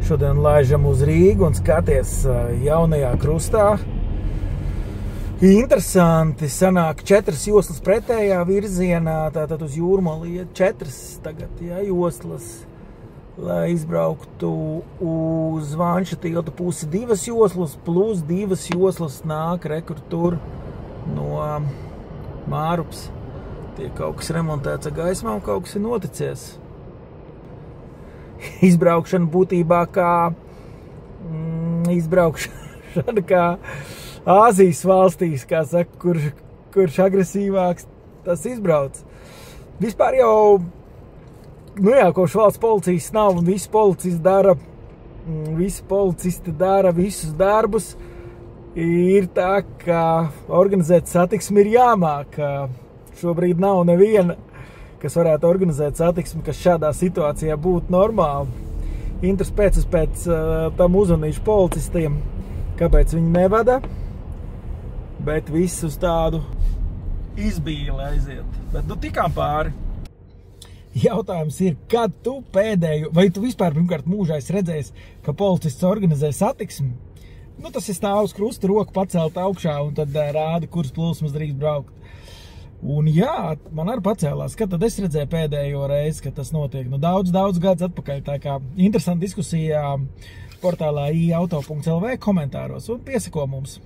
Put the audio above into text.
Šodien laižam uz Rīgu un skaties jaunajā krustā. Interesanti, sanāk 4 joslas pretējā virzienā, tātad uz Jūrmali 4 tagad, joslas, lai izbrauktu uz Vanša tilta pusi 2 joslas, plus 2 joslas nāk rekur tur no Mārups. Tiek kaut kas remontēts ar gaismām, kaut kas ir noticies. Izbraukšana būtībā kā izbraukšana kā Āzijas valstīs, kā saka, kurš agresīvāks, tas izbrauc. Vispār jau, kopš valsts policijas nav un visi policisti dara visus darbus, ir tā, ka organizēt satiksmi ir jāmāk. Šobrīd nav neviena, kas varētu organizēt satiksmi, kas šādā situācijā būtu normāli. Interesants pēc tam uzvanīšu policistiem, kāpēc viņi nevada, bet viss uz tādu izbīli aiziet. Bet tikām pāri. Jautājums ir, kad tu pēdējo, vai tu vispār pirmkārt mūžā esi redzējis, ka policists organizē satiksmi? Tas ir stāv uz krusta, roku pacelt augšā un tad rāda, kuras plūsmas drīkst braukt. Un jā, man arī pacēlās, kad tad es redzēju pēdējo reizi, kad tas notiek. Daudz gadus atpakaļ. Tā kā interesanta diskusija portālā iauto.lv komentāros un piesako mums.